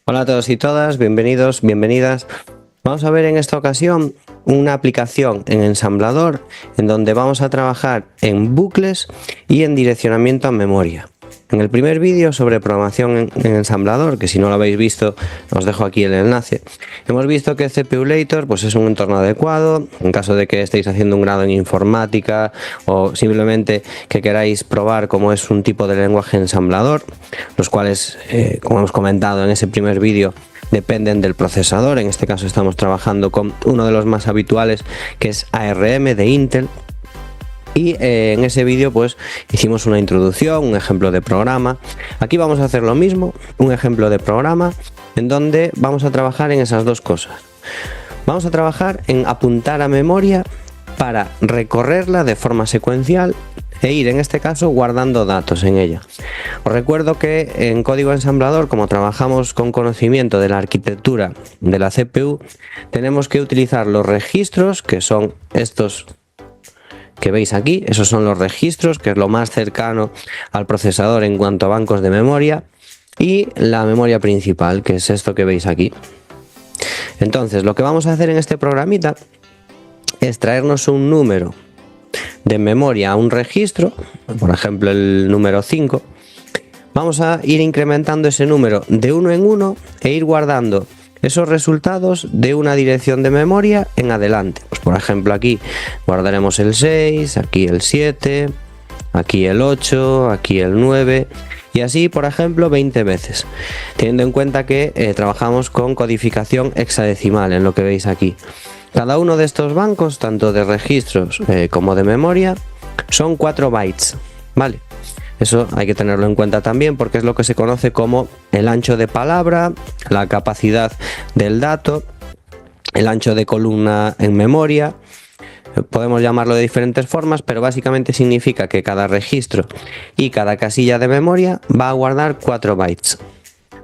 Hola a todos y todas, bienvenidos, bienvenidas. Vamos a ver en esta ocasión una aplicación en ensamblador en donde vamos a trabajar en bucles y en direccionamiento a memoria. En el primer vídeo sobre programación en ensamblador, que si no lo habéis visto os dejo aquí el enlace, hemos visto que CPUlator pues es un entorno adecuado en caso de que estéis haciendo un grado en informática o simplemente que queráis probar cómo es un tipo de lenguaje ensamblador, los cuales, como hemos comentado en ese primer vídeo, dependen del procesador. En este caso estamos trabajando con uno de los más habituales, que es ARM de Intel. Y en ese vídeo pues hicimos una introducción, un ejemplo de programa. Aquí vamos a hacer lo mismo, un ejemplo de programa en donde vamos a trabajar en esas dos cosas. Vamos a trabajar en apuntar a memoria para recorrerla de forma secuencial e ir en este caso guardando datos en ella. Os recuerdo que en código ensamblador, como trabajamos con conocimiento de la arquitectura de la CPU, tenemos que utilizar los registros, que son estos que veis aquí. Esos son los registros, que es lo más cercano al procesador en cuanto a bancos de memoria, y la memoria principal, que es esto que veis aquí. Entonces lo que vamos a hacer en este programita es traernos un número de memoria a un registro, por ejemplo el número 5. Vamos a ir incrementando ese número de uno en uno e ir guardando esos resultados de una dirección de memoria en adelante. Pues por ejemplo aquí guardaremos el 6, aquí el 7, aquí el 8, aquí el 9 y así por ejemplo 20 veces, teniendo en cuenta que trabajamos con codificación hexadecimal en lo que veis aquí. Cada uno de estos bancos, tanto de registros como de memoria, son 4 bytes, ¿vale? Eso hay que tenerlo en cuenta también porque es lo que se conoce como el ancho de palabra, la capacidad del dato, el ancho de columna en memoria. Podemos llamarlo de diferentes formas, pero básicamente significa que cada registro y cada casilla de memoria va a guardar 4 bytes.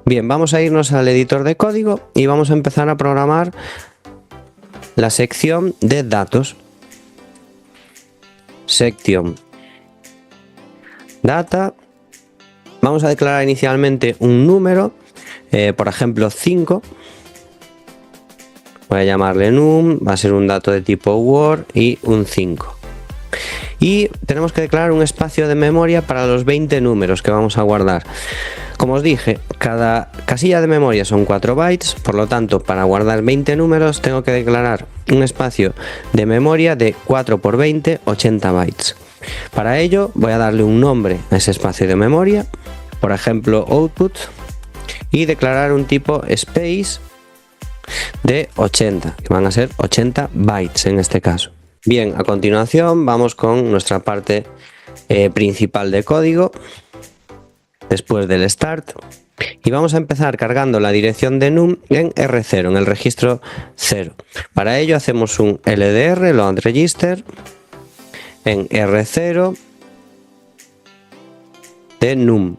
Bien, vamos a irnos al editor de código y vamos a empezar a programar la sección de datos. Section data. Vamos a declarar inicialmente un número, por ejemplo 5. Voy a llamarle num, va a ser un dato de tipo word y un 5. Y tenemos que declarar un espacio de memoria para los 20 números que vamos a guardar. Como os dije, cada casilla de memoria son 4 bytes, por lo tanto para guardar 20 números tengo que declarar un espacio de memoria de 4 por 20, 80 bytes. Para ello voy a darle un nombre a ese espacio de memoria, por ejemplo output, y declarar un tipo space de 80, que van a ser 80 bytes en este caso. Bien, a continuación vamos con nuestra parte principal de código, después del start, y vamos a empezar cargando la dirección de num en R0, en el registro 0. Para ello hacemos un LDR, load register, en R0 de num.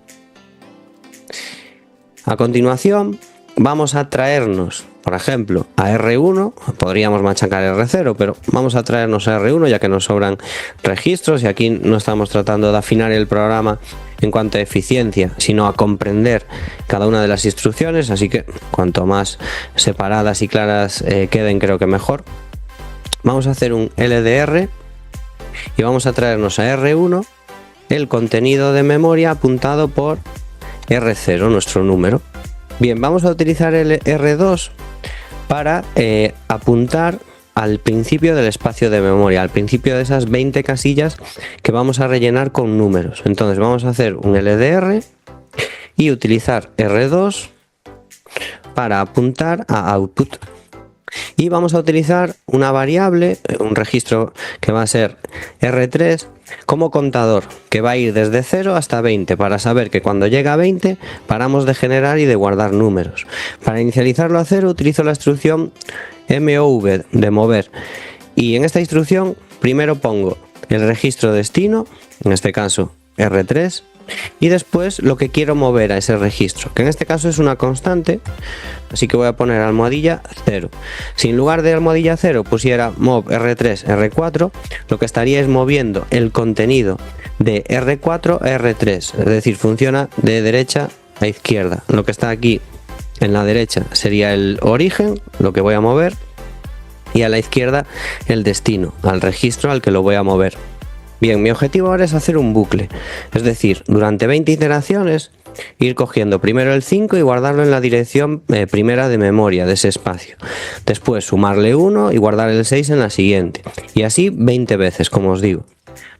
A continuación vamos a traernos, por ejemplo, a R1, podríamos machacar R0, pero vamos a traernos a R1 ya que nos sobran registros y aquí no estamos tratando de afinar el programa en cuanto a eficiencia, sino a comprender cada una de las instrucciones, así que cuanto más separadas y claras queden, creo que mejor. Vamos a hacer un LDR y vamos a traernos a R1 el contenido de memoria apuntado por R0, nuestro número. Bien, vamos a utilizar el R2 para apuntar al principio del espacio de memoria, al principio de esas 20 casillas que vamos a rellenar con números. Entonces vamos a hacer un LDR y utilizar R2 para apuntar a output. Y vamos a utilizar una variable, un registro que va a ser R3 como contador, que va a ir desde 0 hasta 20 para saber que cuando llega a 20 paramos de generar y de guardar números. Para inicializarlo a 0 utilizo la instrucción mov de mover, y en esta instrucción primero pongo el registro destino, en este caso R3, y después lo que quiero mover a ese registro, que en este caso es una constante, así que voy a poner almohadilla 0. Si en lugar de almohadilla 0 pusiera mov R3 R4, lo que estaría es moviendo el contenido de R4 a R3, es decir, funciona de derecha a izquierda. Lo que está aquí en la derecha sería el origen, lo que voy a mover, y a la izquierda el destino, al registro al que lo voy a mover. Bien, mi objetivo ahora es hacer un bucle, es decir, durante 20 iteraciones ir cogiendo primero el 5 y guardarlo en la dirección primera de memoria de ese espacio. Después sumarle 1 y guardar el 6 en la siguiente. Y así 20 veces, como os digo.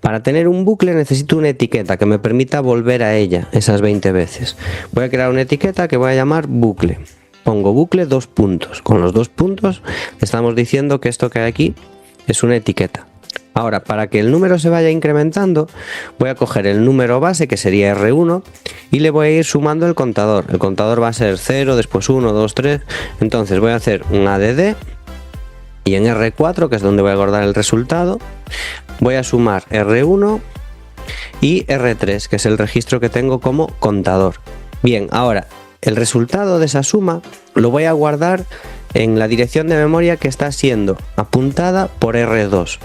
Para tener un bucle necesito una etiqueta que me permita volver a ella esas 20 veces. Voy a crear una etiqueta que voy a llamar bucle. Pongo bucle 2 puntos. Con los 2 puntos estamos diciendo que esto que hay aquí es una etiqueta. Ahora, para que el número se vaya incrementando, voy a coger el número base, que sería R1, y le voy a ir sumando el contador. El contador va a ser 0, después 1, 2, 3. Entonces voy a hacer un ADD, y en R4, que es donde voy a guardar el resultado, voy a sumar R1 y R3, que es el registro que tengo como contador. Bien, ahora, el resultado de esa suma lo voy a guardar en la dirección de memoria que está siendo apuntada por R2.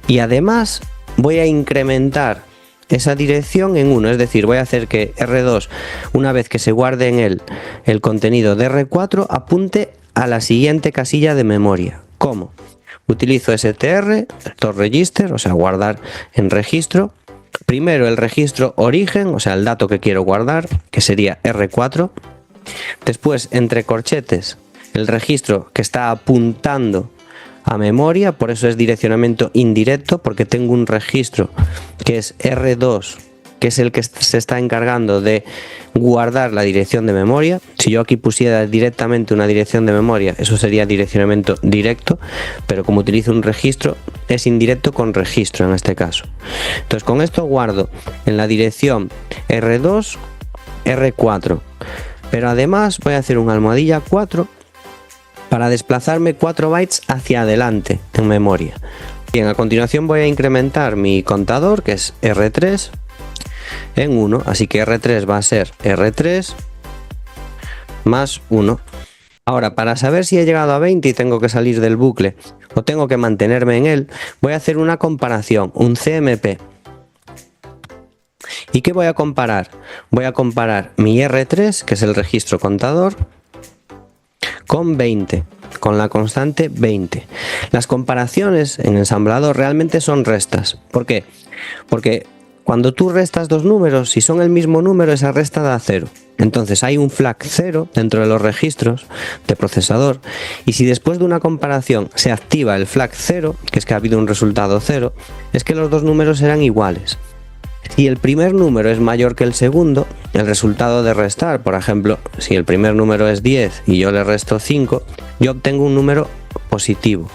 Y además voy a incrementar esa dirección en 1, es decir, voy a hacer que R2, una vez que se guarde en él el contenido de R4, apunte a la siguiente casilla de memoria. ¿Cómo? Utilizo str, store register, o sea, guardar en registro. Primero el registro origen, o sea, el dato que quiero guardar, que sería R4. Después, entre corchetes, el registro que está apuntando a memoria, por eso es direccionamiento indirecto, porque tengo un registro que es R2, que es el que se está encargando de guardar la dirección de memoria. Si yo aquí pusiera directamente una dirección de memoria, eso sería direccionamiento directo, pero como utilizo un registro, es indirecto con registro en este caso. Entonces con esto guardo en la dirección R2, R4, pero además voy a hacer un almohadilla 4 para desplazarme 4 bytes hacia adelante en memoria. Bien, a continuación voy a incrementar mi contador, que es R3, en 1, así que R3 va a ser R3 más 1. Ahora, para saber si he llegado a 20 y tengo que salir del bucle o tengo que mantenerme en él, voy a hacer una comparación, un CMP. ¿Y qué voy a comparar? Voy a comparar mi R3, que es el registro contador, con 20, con la constante 20. Las comparaciones en ensamblador realmente son restas. ¿Por qué? Porque cuando tú restas dos números, si son el mismo número, esa resta da 0. Entonces hay un flag 0 dentro de los registros de procesador, y si después de una comparación se activa el flag 0, que es que ha habido un resultado 0, es que los dos números eran iguales. Si el primer número es mayor que el segundo, el resultado de restar, por ejemplo, si el primer número es 10 y yo le resto 5, yo obtengo un número positivo.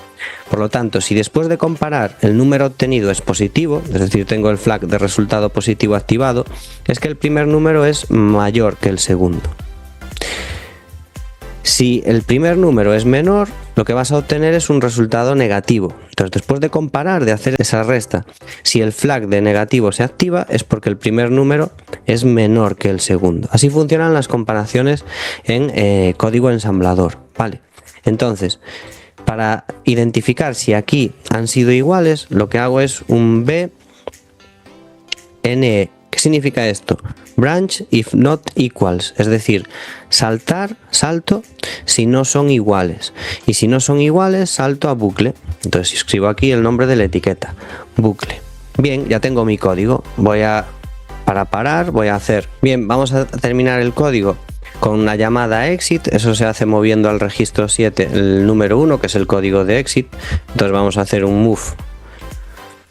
Por lo tanto, si después de comparar el número obtenido es positivo, es decir, tengo el flag de resultado positivo activado, es que el primer número es mayor que el segundo. Si el primer número es menor, lo que vas a obtener es un resultado negativo. Entonces, después de comparar, de hacer esa resta, si el flag de negativo se activa, es porque el primer número es menor que el segundo. Así funcionan las comparaciones en código ensamblador, ¿vale? Entonces, para identificar si aquí han sido iguales, lo que hago es un BNE. ¿Qué significa esto? Branch if not equals, es decir, salto si no son iguales. Y si no son iguales, salto a bucle. Entonces escribo aquí el nombre de la etiqueta, bucle. Bien, ya tengo mi código. Para parar, voy a hacer... Bien, vamos a terminar el código con una llamada exit. Eso se hace moviendo al registro 7 el número 1, que es el código de exit. Entonces vamos a hacer un move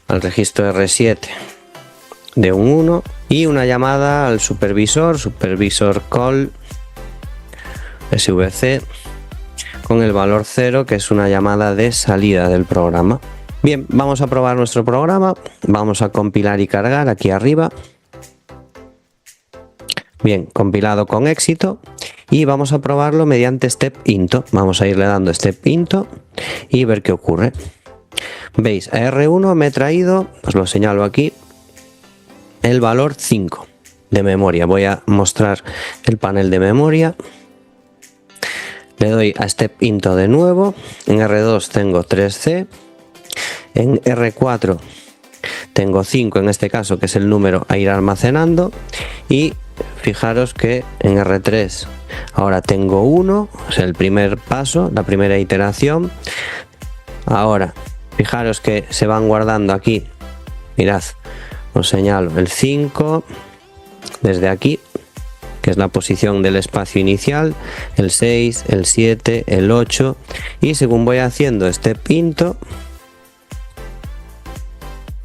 al registro R7 de un 1 y una llamada al supervisor call svc con el valor 0, que es una llamada de salida del programa. Bien, vamos a probar nuestro programa, vamos a compilar y cargar aquí arriba. Bien, compilado con éxito, y vamos a probarlo mediante step into. Vamos a irle dando step into y ver qué ocurre. Veis, a R1 me he traído, os lo señalo aquí, el valor 5 de memoria. Voy a mostrar el panel de memoria. Le doy a step into de nuevo. En R2 tengo 3C. En R4 tengo 5 en este caso, que es el número a ir almacenando. Y fijaros que en R3 ahora tengo 1, o sea, el primer paso, la primera iteración. Ahora, fijaros que se van guardando aquí, mirad, os señalo el 5, desde aquí, que es la posición del espacio inicial, el 6, el 7, el 8, y según voy haciendo este pinto,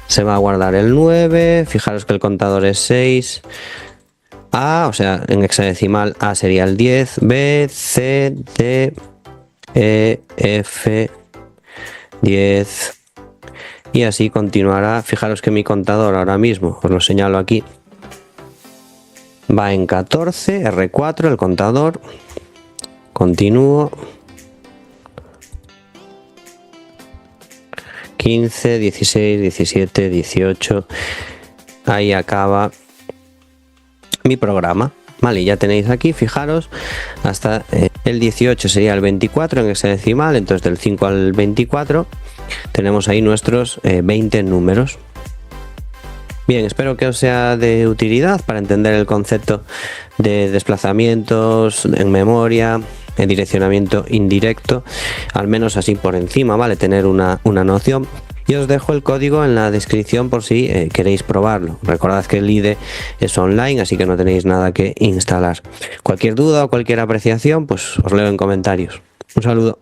se va a guardar el 9, fijaros que el contador es 6, A, o sea, en hexadecimal A sería el 10, B, C, D, E, F, 10, y así continuará. Fijaros que mi contador ahora mismo, os lo señalo aquí, va en 14, R4 el contador, continúo, 15, 16, 17, 18, ahí acaba mi programa. Vale, ya tenéis aquí, fijaros, hasta el 18 sería el 24 en hexadecimal, entonces del 5 al 24 tenemos ahí nuestros 20 números. Bien, espero que os sea de utilidad para entender el concepto de desplazamientos en memoria, en direccionamiento indirecto, al menos así por encima, ¿vale? Tener una noción. Y os dejo el código en la descripción por si queréis probarlo. Recordad que el IDE es online, así que no tenéis nada que instalar. Cualquier duda o cualquier apreciación, pues os leo en comentarios. Un saludo.